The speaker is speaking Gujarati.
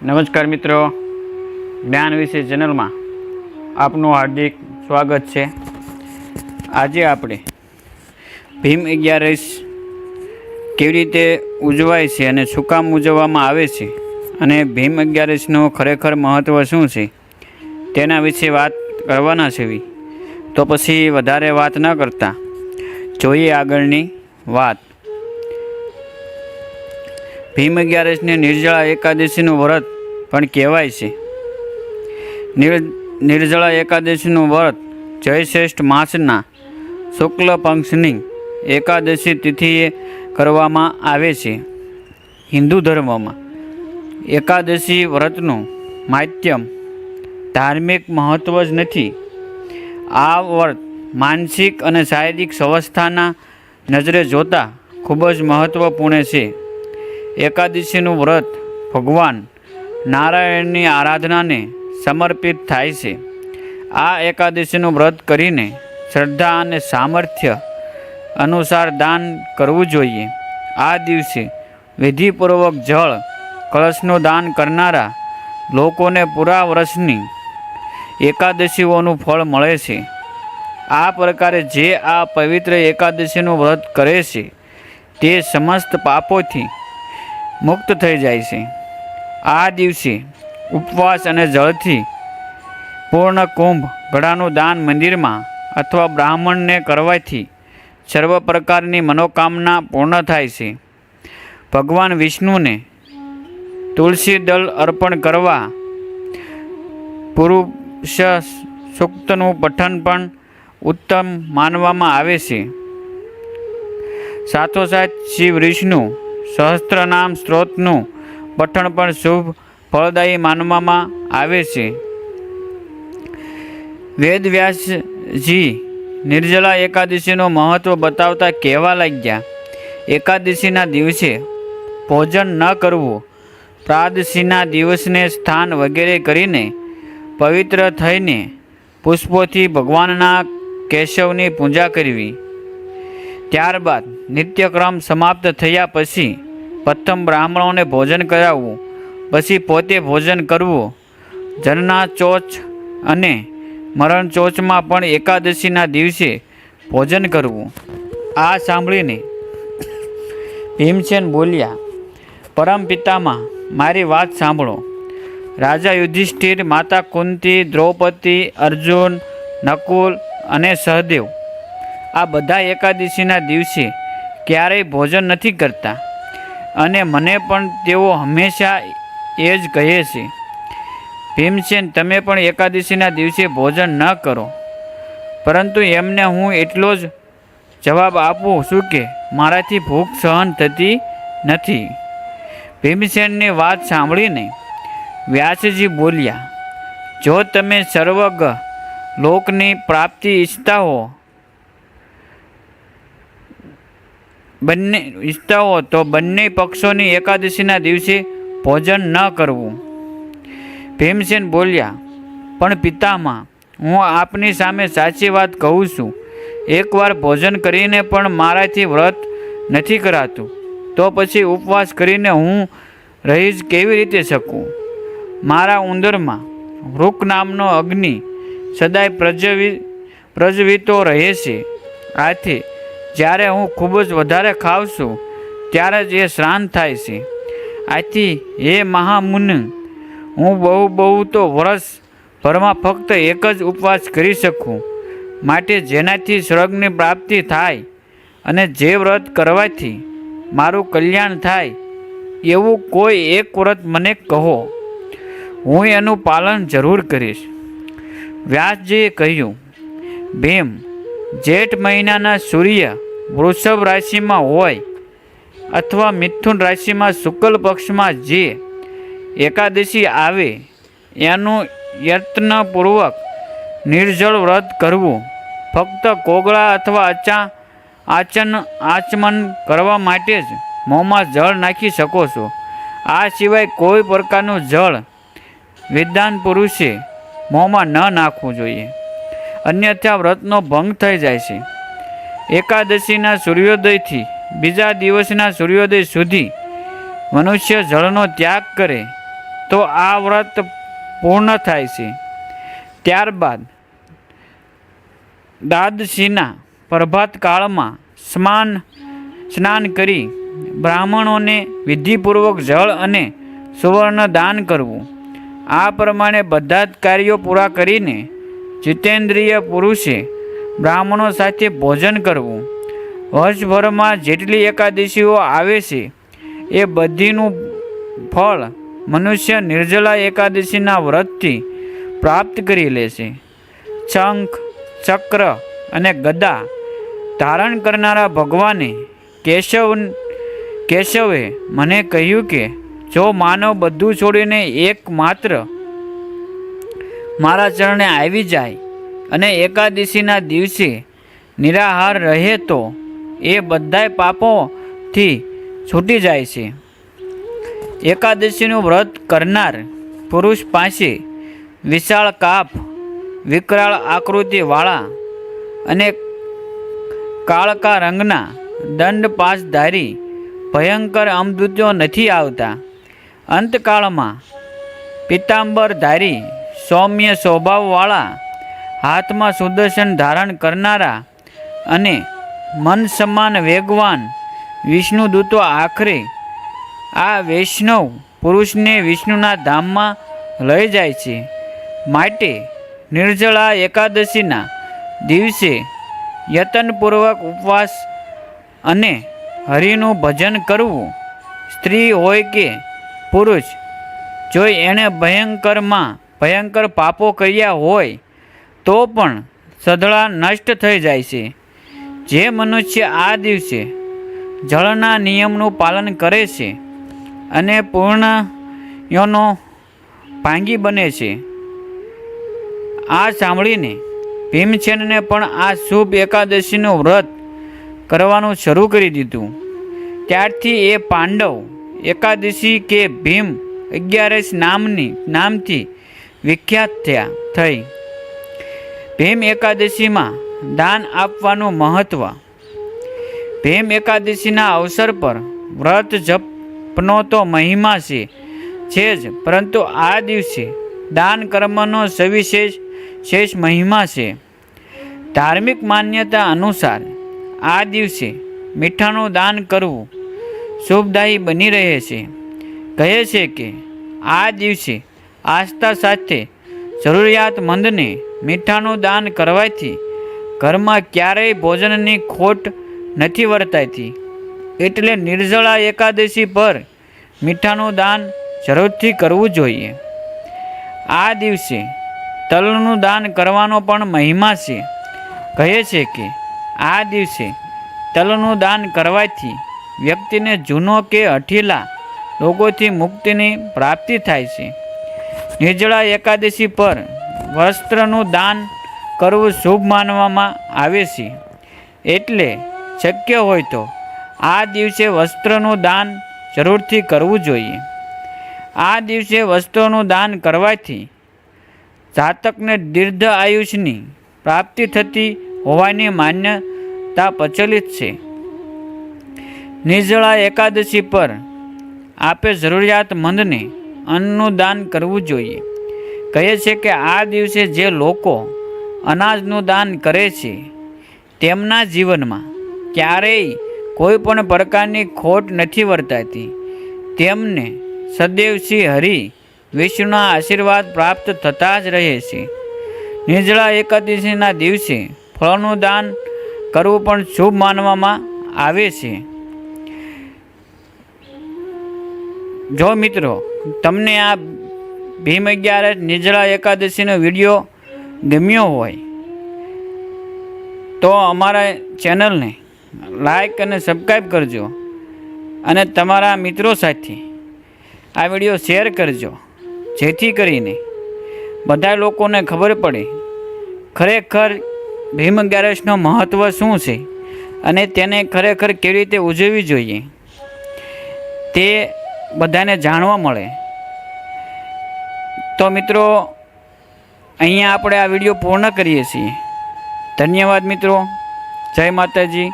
નમસ્કાર મિત્રો, જ્ઞાન વિશે ચેનલમાં આપનું હાર્દિક સ્વાગત છે। આજે આપણે ભીમ 11 કેવી રીતે ઉજવાય છે અને શું કામ ઉજવવામાં આવે છે અને ભીમ 11નું ખરેખર મહત્ત્વ શું છે તેના વિશે વાત કરવાના છે। તો પછી વધારે વાત ન કરતા જોઈએ આગળની વાત। ભીમ 11ને નિર્જળા એકાદશીનું વ્રત પણ કહેવાય છે। નિર્જળા એકાદશીનું વ્રત જયશ્રેષ્ઠ માસના શુક્લ પક્ષની એકાદશી તિથિએ કરવામાં આવે છે। હિન્દુ ધર્મમાં એકાદશી વ્રતનું માધ્યમ ધાર્મિક મહત્ત્વ જ નથી, આ વ્રત માનસિક અને શારીરિક સ્વસ્થતાના નજરે જોતા ખૂબ જ મહત્ત્વપૂર્ણ છે। એકાદશીનું વ્રત ભગવાન નારાયણની આરાધનાને સમર્પિત થાય છે। આ એકાદશીનું વ્રત કરીને શ્રદ્ધા અને સામર્થ્ય અનુસાર દાન કરવું જોઈએ। આ દિવસે વિધિપૂર્વક જળ કળશનું દાન કરનારા લોકોને પૂરા વર્ષની એકાદશીઓનું ફળ મળે છે। આ પ્રકારે જે આ પવિત્ર એકાદશીનું વ્રત કરે છે તે સમસ્ત પાપોથી મુક્ત થઈ જાય છે। આ દિવસે ઉપવાસ અને જળથી પૂર્ણ કુંભ ઘડાનું દાન મંદિરમાં અથવા બ્રાહ્મણને કરવાથી સર્વ પ્રકારની મનોકામના પૂર્ણ થાય છે। ભગવાન વિષ્ણુને તુલસી દળ અર્પણ કરવા, પુરુષ સૂક્તનું પઠન પણ ઉત્તમ માનવામાં આવે છે। સાથોસાથ શ્રી વિષ્ણુ સહસ્ત્રનામ સ્ત્રોતનું પઠન પણ શુભ ફળદાયી માનવામાં આવે છે। વેદવ્યાસજી નિર્જળા એકાદશીનું મહત્ત્વ બતાવતા કહેવા લાગ્યા, એકાદશીના દિવસે ભોજન ન કરવું, દ્વાદશીના દિવસને સ્નાન વગેરે કરીને પવિત્ર થઈને પુષ્પોથી ભગવાનના કેશવની પૂજા કરવી, ત્યારબાદ નિત્યક્રમ સમાપ્ત થયા પછી પ્રથમ બ્રાહ્મણોને ભોજન કરાવવું, પછી પોતે ભોજન કરવું, જનના ચોચ અને મરણ ચોચમાં પણ એકાદશીના દિવસે ભોજન કરવું। આ સાંભળીને ભીમસેન બોલ્યા, પરમ પિતામાં મારી વાત સાંભળો। રાજા યુધિષ્ઠિર, માતા કુંતી, દ્રૌપદી, અર્જુન, નકુલ અને સહદેવ આ બધા એકાદશીના દિવસે ક્યારેય ભોજન નથી કરતા અને મને પણ તેઓ હંમેશા એ જ કહે છે, ભીમસેન તમે પણ એકાદશીના દિવસે ભોજન ન કરો। પરંતુ એમને હું એટલો જ જવાબ આપું છું કે મારાથી ભૂખ સહન થતી નથી। ભીમસેનની વાત સાંભળીને વ્યાસજી બોલ્યા, જો તમે સર્વગ લોકની પ્રાપ્તિ ઈચ્છતા હો તો બંને પક્ષોની એકાદશીના દિવસે ભોજન ન કરવું। ભીમસેન બોલ્યા, પણ પિતામહ, હું આપની સામે સાચી વાત કહું છું, એકવાર ભોજન કરીને પણ મારાથી વ્રત નથી કરાતું તો પછી ઉપવાસ કરીને હું રહી જ કેવી રીતે શકું? મારા ઉંદરમાં વૃક નામનો અગ્નિ સદાય પ્રજ્વલિતો રહે છે। આથી જ્યારે હું ખૂબ જ વધારે ખાઉં છું ત્યારે જ એ શ્રાંત થાય છે। આથી હે મહામુનિ, હું બહુ તો વર્ષ ભરમાં ફક્ત એક જ ઉપવાસ કરી શકું। માટે જેનાથી સ્વર્ગની પ્રાપ્તિ થાય અને જે વ્રત કરવાથી મારું કલ્યાણ થાય એવું કોઈ એક વ્રત મને કહો, હું એનું પાલન જરૂર કરીશ। વ્યાસજીએ કહ્યું, ભીમ, જેઠ મહિનાના સૂર્ય વૃષભ રાશિમાં હોય અથવા મિથુન રાશિમાં શુક્લ પક્ષમાં જે એકાદશી આવે એનું યત્નપૂર્વક નિર્જળ વ્રત કરવું। ફક્ત કોગળા અથવા આચમન કરવા માટે જ મોંમાં જળ નાખી શકો છો। આ સિવાય કોઈ પ્રકારનું જળ વિદ્વાન પુરુષે મોંમાં ન નાખવું જોઈએ, અન્યથા વ્રતનો ભંગ થઈ જાય છે। એકાદશીના સૂર્યોદયથી બીજા દિવસના સૂર્યોદય સુધી મનુષ્ય જળનો ત્યાગ કરે તો આ વ્રત પૂર્ણ થાય છે. ત્યારબાદ દ્વાદશીના પ્રભાત કાળમાં સ્નાન કરી બ્રાહ્મણોને વિધિપૂર્વક જળ અને સુવર્ણ દાન કરવું. આ પ્રમાણે બધા જ કાર્યો પૂરા કરીને જીતેન્દ્રિય પુરુષે બ્રાહ્મણો સાથે ભોજન કરવું. વર્ષભરમાં જેટલી એકાદશીઓ આવે છે એ બધીનું ફળ મનુષ્ય નિર્જલા એકાદશીના વ્રતથી પ્રાપ્ત કરી લે છે. શંખ, ચક્ર અને ગદા ધારણ કરનારા ભગવાને કેશવે મને કહ્યું કે જો માનવ બધું છોડીને એકમાત્ર મારા ચરણે આવી જાય અને એકાદશીના દિવસે નિરાહાર રહે તો એ બધાય પાપોથી છૂટી જાય છે. એકાદશીનું વ્રત કરનાર પુરુષ પાસે વિશાળ કાપ, વિકરાળ આકૃતિવાળા અને કાળકા રંગના દંડ પાસધારી ભયંકર અમદૂતો નથી આવતા. અંતકાળમાં પિતાંબરધારી સૌમ્ય સ્વભાવવાળા, હાથમાં સુદર્શન ધારણ કરનારા અને મન સમાન વેગવાન વિષ્ણુદૂતો આખરે આ વૈષ્ણવ પુરુષને વિષ્ણુના ધામમાં લઈ જાય છે. માટે નિર્જળા એકાદશીના દિવસે યતનપૂર્વક ઉપવાસ અને હરિનું ભજન કરવું. સ્ત્રી હોય કે પુરુષ, જો એણે ભયંકર પાપો કર્યા હોય તો પણ સધળા નષ્ટ થઈ જાય છે. જે મનુષ્ય આ દિવસે જળના નિયમનું પાલન કરે છે અને પૂર્ણયોનો ભાંગી બને છે. આ સાંભળીને ભીમસેનને પણ આ શુભ એકાદશીનું વ્રત કરવાનું શરૂ કરી દીધું. ત્યારથી એ પાંડવ એકાદશી કે ભીમ 11 નામથી વિખ્યાત થઈ. ભીમ એકાદશીમાં દાન આપવાનું મહત્વ. ભીમ એકાદશીના અવસર પર વ્રત જપનો તો મહિમા છે જ, પરંતુ આ દિવસે દાન કર્મનો સવિશેષ મહિમા છે. ધાર્મિક માન્યતા અનુસાર આ દિવસે મીઠાનું દાન કરવું શુભદાયી બની રહે છે. કહે છે કે આ દિવસે આસ્થા સાથે જરૂરિયાતમંદને મીઠાનું દાન કરવાથી ઘરમાં ક્યારેય ભોજનની ખોટ નથી વર્તાતી. એટલે નિર્જળા એકાદશી પર મીઠાનું દાન જરૂરથી કરવું જોઈએ. આ દિવસે તલનું દાન કરવાનો પણ મહિમા છે. કહે છે કે આ દિવસે તલનું દાન કરવાથી વ્યક્તિને જૂનો કે હઠીલા રોગોથી મુક્તિની પ્રાપ્તિ થાય છે. નિર્જળા એકાદશી પર વસ્ત્રનું દાન કરવું શુભ માનવામાં આવે છે. એટલે શક્ય હોય તો આ દિવસે વસ્ત્રનું દાન જરૂરથી કરવું જોઈએ. આ દિવસે વસ્ત્રોનું દાન કરવાથી જાતકને દીર્ઘ આયુષ્યની પ્રાપ્તિ થતી હોવાની માન્યતા પ્રચલિત છે. નિર્જળા એકાદશી પર આપે જરૂરિયાતમંદને અન્નનું દાન કરવું જોઈએ. કહે છે કે આ દિવસે જે લોકો અનાજનું દાન કરે છે તેમના જીવનમાં ક્યારેય કોઈ પણ પ્રકારની ખોટ નથી વર્તાતી. તેમને સદૈવ શ્રી હરિ વિષ્ણુના આશીર્વાદ પ્રાપ્ત થતા જ રહે છે. નિર્જળા એકાદશીના દિવસે ફળનું દાન કરવું પણ શુભ માનવામાં આવે છે. જો મિત્રો તમને આ ભીમ 11 નિર્જળા એકાદશીનો વિડીયો ગમ્યો હોય તો અમારા ચેનલને લાઈક અને સબસ્ક્રાઈબ કરજો અને તમારા મિત્રો સાથે આ વિડીયો શેર કરજો, જેથી કરીને બધા લોકોને ખબર પડે ખરેખર ભીમ 11નો મહત્ત્વ શું છે અને તેને ખરેખર કેવી રીતે ઉજવવી જોઈએ તે બધાને જાણવા મળે. તો મિત્રો, અહીંયા આપણે આ વિડીયો પૂર્ણ કરીએ છીએ. ધન્યવાદ મિત્રો. જય માતાજી.